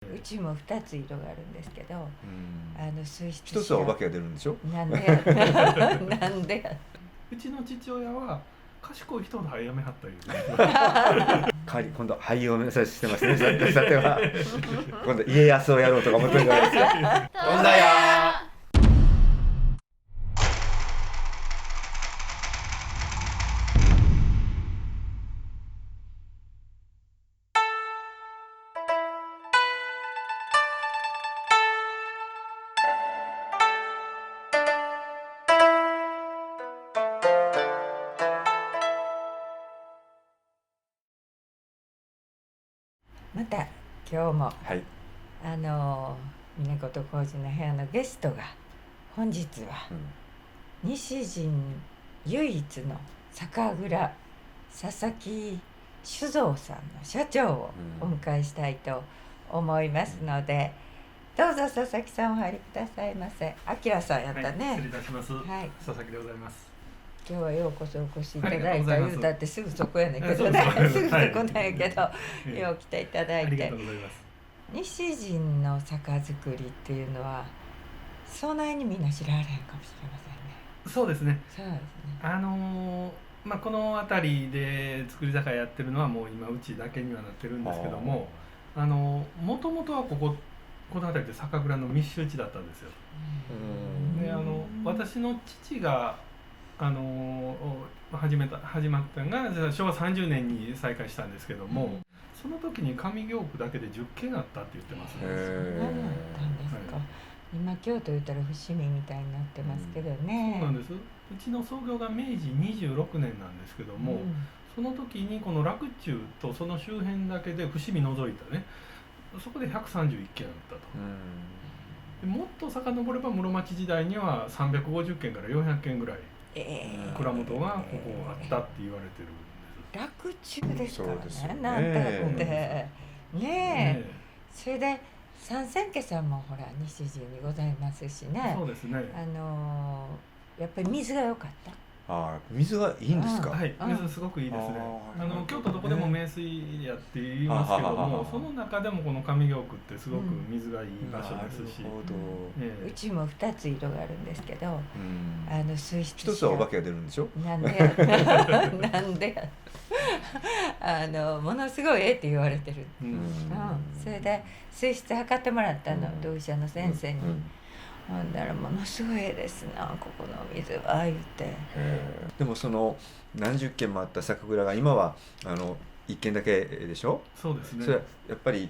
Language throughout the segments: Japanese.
うちも2つ色があるんですけど、水質一つはお化けが出るんでしょ。なんでやなんでやうちの父親は賢い人の俳優めはったいう今度俳優を目指してますね。さては今度家康をやろうとか思ってるじゃないですか。どんなやまた今日もはい、峰子と浩二の部屋のゲストが本日は西陣唯一の酒蔵佐々木酒造さんの社長をお迎えしたいと思いますので、どうぞ佐々木さんお入りくださいませ。明さんやったね、はい、失礼いたします、はい、佐々木でございます。今日はようこそお越しいただいた。言うたってすぐそこやねんけどね、すぐそこなんやけど、よう来ていただいて。ありがとうございます。西陣の酒造りっていうのはそんなにみんな知られへんかもしれませんね。そうですね。そうですね。この辺りで造り酒屋やってるのはもう今うちだけにはなってるんですけども、もともとはこの辺りで酒蔵の密集地だったんですよ。で私の父が始まったのが昭和30年に再開したんですけども、その時に上京区だけで10軒あったって言ってますね。そうだったんですか。今京都言ったら伏見みたいになってますけどね。そうなんです。うちの創業が明治26年なんですけども、その時にこの洛中とその周辺だけで伏見除いたね、そこで131軒あったと。でもっと遡れば室町時代には350軒から400軒ぐらい蔵元がここあったって言われてるんです。洛中ですからね、ななんたってねえ。それで三千家さんもほら西陣にございますしね。そうですね。やっぱり水が良かった。水がいいんですか。はい、水すごくいいですね。京都どこでも名水やって言いますけども、その中でもこの上京区ってすごく水がいい場所ですし、うちも2つ色があるんですけど、水質一つはお化けが出るんでしょ。なんでやなんでやものすごいって言われてる。それで水質測ってもらったの、同医者の先生に。ほんだらものすごいですなここの水は言って。でもその何十軒もあった酒蔵が今は1軒だけでしょ。そうですね。それはやっぱり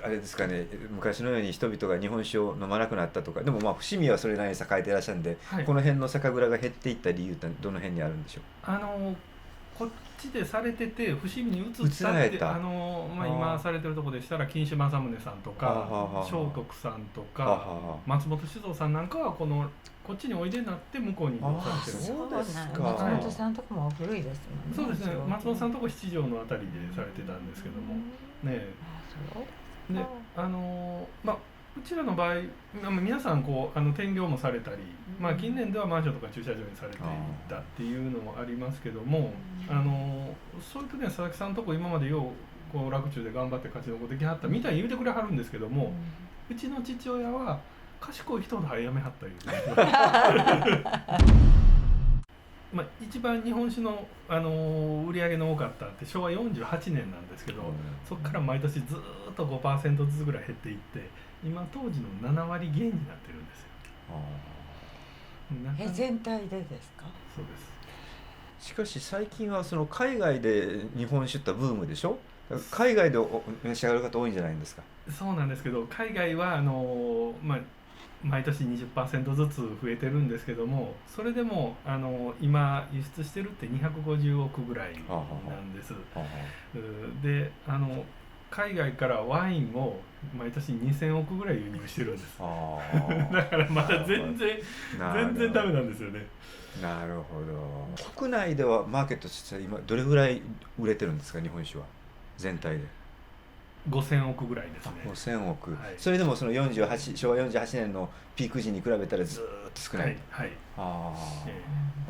あれですかね、昔のように人々が日本酒を飲まなくなったとか。でも伏見はそれなりに栄えていらっしゃるんで、この辺の酒蔵が減っていった理由ってどの辺にあるんでしょう。こっちでされてて伏見に移ったって今されてるところでしたら金種正宗さんとか聖徳さんとか松本酒造さんなんかはこっちにおいでになって向こうに移動されてる。そうですか。松本さんとこも古いですもんね。そうですね。松本さんとこ七条のあたりでされてたんですけどもね。でうちらの場合皆さん転業もされたり、近年ではマンションとか駐車場にされていったっていうのもありますけども、そういう時には佐々木さんのとこ今までよう洛中で頑張って勝ち残ってきはったみたいに言うてくれはるんですけども、うちの父親は賢い人の早やめはったいう一番日本酒の、売り上げの多かったって昭和48年なんですけど、そこから毎年ずっと 5% ずつぐらい減っていって今当時の7割減になってるんですよ。全体でですか。そうです。しかし最近はその海外で日本酒ってブームでしょ。海外で召し上がる方多いんじゃないんですか。そうなんですけど、海外は毎年 20% ずつ増えてるんですけども、それでも今輸出してるって250億ぐらいなんです。で海外からワインを毎年2000億ぐらい輸入してるんです。だからまだ全然ダメなんですよね。なるほど。国内ではマーケットとしては今どれぐらい売れてるんですか、日本酒は全体で。5000億ぐらいですね。5000億、はい、それでもその昭和48年のピーク時に比べたらずっと少ない。はい、あ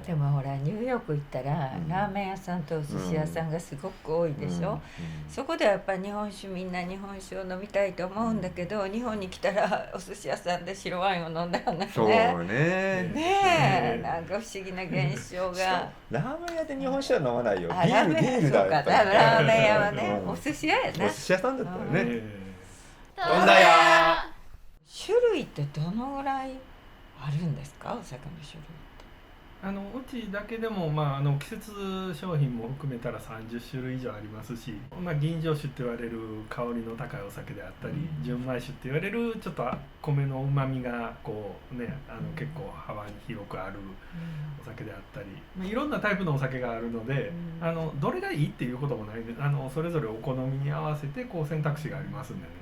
でもほらニューヨーク行ったら、ラーメン屋さんとお寿司屋さんがすごく多いでしょ、そこではやっぱり日本酒、みんな日本酒を飲みたいと思うんだけど、日本に来たらお寿司屋さんで白ワインを飲んだよね。そうね。なんか不思議な現象が。ラーメン屋で日本酒は飲まないよ。ビールだよ。ラーメン屋はね、お寿司屋やな。お寿司屋さんだったよね。どんだや。種類ってどのぐらいあるんですか、お酒の種類。うちだけでも、季節商品も含めたら30種類以上ありますし、吟醸酒って言われる香りの高いお酒であったり、純米酒って言われるちょっと米のうまみがこうね、結構幅に広くあるお酒であったり、いろんなタイプのお酒があるので、どれがいいっていうこともないんで、それぞれお好みに合わせてこう選択肢がありますんでね。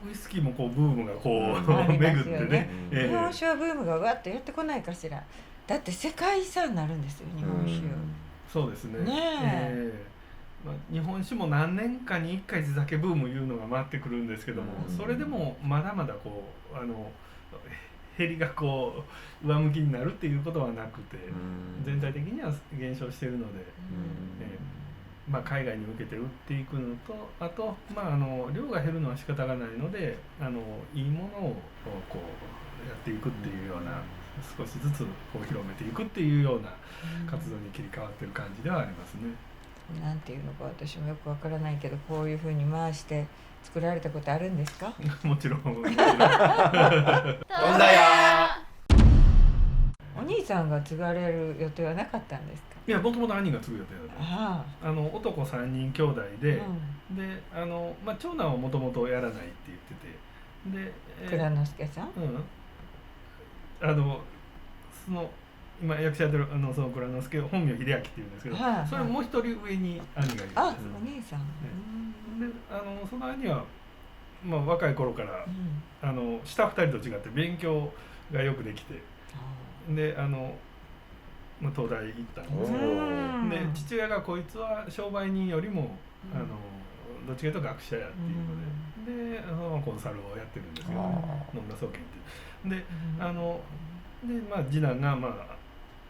ウイスキーもこうブームがこう巡ってね。日本酒はブームがわっとやってこないかしら。だって世界遺産になるんですよ、日本酒。そうですね。ね日本酒も何年かに1回地酒ブームいうのが待ってくるんですけども、それでもまだまだこう減りがこう上向きになるっていうことはなくて、全体的には減少しているので、海外に向けて売っていくのと、あと、量が減るのは仕方がないので、いいものをこうやっていくっていうような、少しずつこう広めていくっていうような活動に切り替わってる感じではありますね。なんていうのか私もよくわからないけど、こういうふうに回して作られたことあるんですか？もちろん。どんだや。お兄さんが継がれる予定はなかったんですか？いや、もともと兄が継ぐ予定だった。男3人兄弟で、長男はもともとやらないって言ってて、で、蔵之介さん？その今役者やってるその蔵之介、本名秀明っていうんですけど、それもう一人上に兄がいるんです。お兄さん。で、その兄は若い頃から、下2人と違って勉強がよくできて、で東大行ったんです。で、父親がこいつは商売人よりもどっちかというと学者やっていうので、コンサルをやってるんですけど、野村総研っていう。で、次男が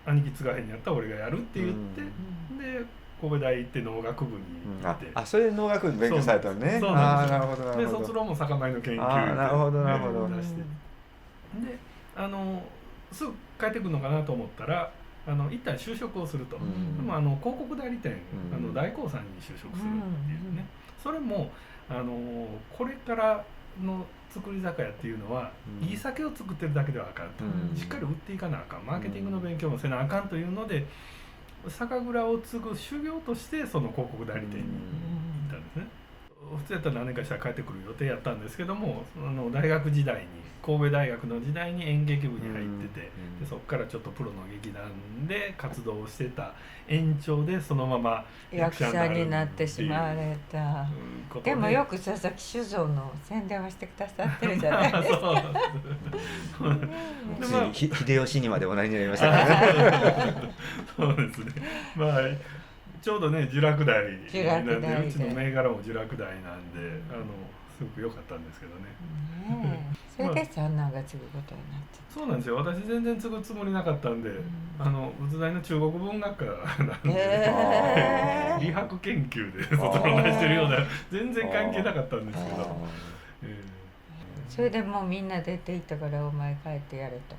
兄貴継がへんにやったら俺がやるって言って、で神戸大行って農学部に行って、それで農学部で勉強されたのね。そうなんです。なるほどなるほど。で卒論も酒米の研究なるほどなるほど出して、ですぐ帰ってくるのかなと思ったら、一旦就職をすると。でも広告代理店、大興産に就職するっていうね。それもこれからの作り酒屋っていうのは、いい酒を作ってるだけではあかんと、しっかり売っていかなあかん、マーケティングの勉強もせなあかんというので、酒蔵を継ぐ修行としてその広告代理店に行ったんですね。普通やったら何年かしたら帰ってくる予定やったんですけども、大学時代に神戸大学の時代に演劇部に入ってて、でそこからちょっとプロの劇団で活動をしてた延長で、そのまま役者になってしまわれた。でもよく佐々木酒造の宣伝はしてくださってるじゃないですか。ついに秀吉にまでおなりになりましたからね。そうですね。ちょうどね、聚楽大なんで、うちの銘柄も聚楽大なんで、すごく良かったんですけどね。それで三男が継ぐことになって。そうなんですよ。私全然継ぐつもりなかったんで、仏大の中国文学科なんで、理学研究で卒論出してるような、全然関係なかったんですけど。それでもうみんな出ていったから、お前帰ってやれと。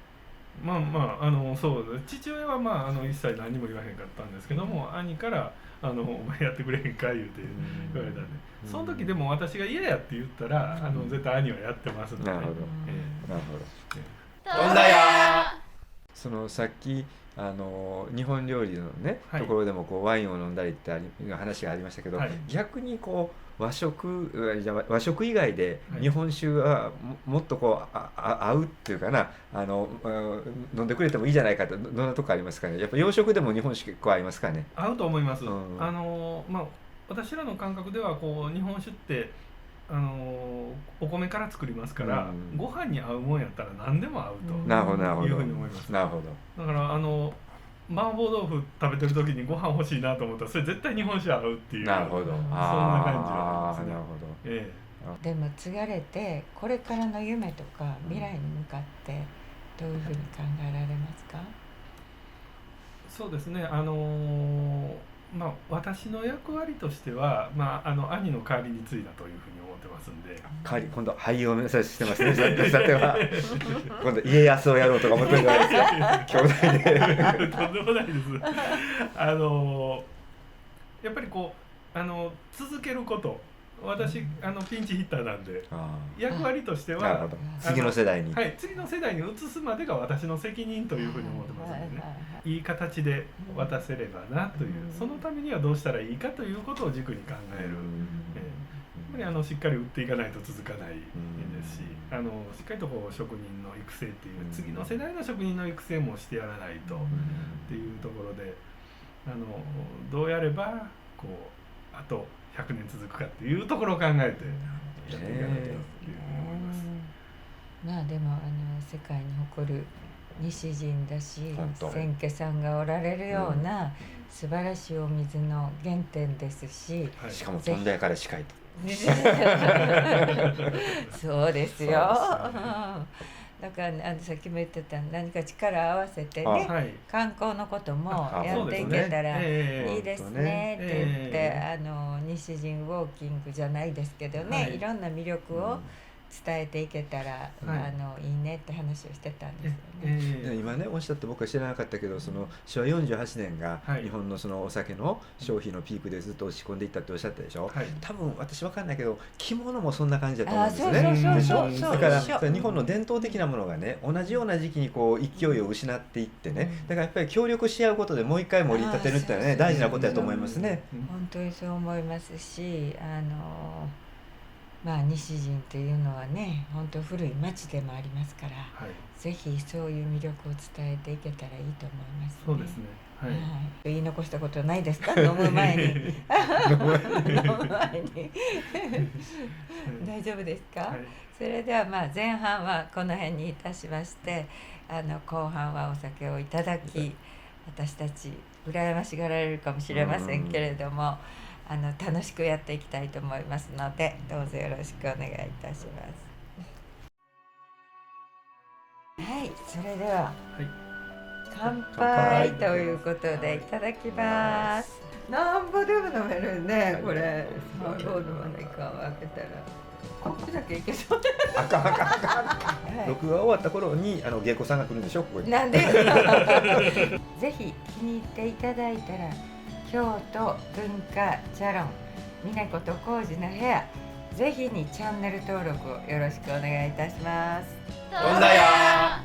そう、父親は一切何も言わへんかったんですけども、兄からお前やってくれへんか言うて言われたんで、その時でも私が嫌やって言ったら、絶対兄はやってますので。なるほど、なるほど。どんだや。そのさっき日本料理のね、ところでもこうワインを飲んだりって話がありましたけど、逆にこう和食以外で日本酒はもっとこう合うっていうかな、飲んでくれてもいいじゃないかと、どんなとこありますかね。やっぱ洋食でも日本酒結構合いますかね。合うと思います。私らの感覚ではこう日本酒ってお米から作りますから、ご飯に合うもんやったら何でも合うというふうに思います。なるほど。だから麻婆豆腐食べてる時にご飯欲しいなと思ったら、それ絶対日本酒合うっていう、なるほど、そんな感じはありますね。なるほど。でも継がれてこれからの夢とか未来に向かってどういうふうに考えられますか？そうですね、私の役割としては、兄の代わりに継いだというふうに思ってますんで、今度俳優を目指してますね。さては今度家康をやろうとか思ってるじゃないですか、兄弟で。とんでもないです。やっぱりこう続けること、私ピンチヒッターなんで、役割としては次の世代に、次の世代に移すまでが私の責任というふうに思ってますのでね、いい形で渡せればなという、そのためにはどうしたらいいかということを軸に考える。やっぱりしっかり売っていかないと続かないですし、しっかりとこう職人の育成っていう次の世代の職人の育成もしてやらないとっていうところで、どうやればこうあと100年続くかっていうところを考えてやっていかないというふうに思います。まあでも世界に誇る西陣だし、千家さんがおられるような素晴らしいお水の原点ですし、しかも富田屋から近いと。そうですよ。だからさっきも言ってた何か力を合わせてね、観光のこともやっていけたらいいですねって言って、西陣ウォーキングじゃないですけどね、いろんな魅力を伝えていけたら、いいねって話をしてたんですよね。今ねおっしゃって僕は知らなかったけど、その昭和48年が日本のそのお酒の消費のピークでずっと落ち込んでいったっておっしゃったでしょ。多分私分かんないけど着物もそんな感じだと思うんですよね。でしょ。だから日本の伝統的なものがね同じような時期にこう勢いを失っていってね、だからやっぱり協力し合うことでもう一回盛り立てるってのはね大事なことだと思いますね。本当にそう思いますし、西陣というのはね本当古い町でもありますから、ぜひそういう魅力を伝えていけたらいいと思いますね。そうですね。言い残したことないですか？飲む前に。飲む前に。大丈夫ですか？それでは前半はこの辺にいたしまして、後半はお酒をいただき、私たち羨ましがられるかもしれませんけれども、楽しくやっていきたいと思いますので、どうぞよろしくお願いいたします。はい、それでは、乾杯ということでいただきます。なんぼでも飲めるね、これ。どう飲まないか開けたら。こっちだけいけそう。あかん。録画終わった頃に芸妓さんが来るんでしょ、ここに。なんで？ぜひ気に入っていただいたら。京都文化茶論峰子と浩二の部屋、ぜひにチャンネル登録をよろしくお願いいたします。富田屋。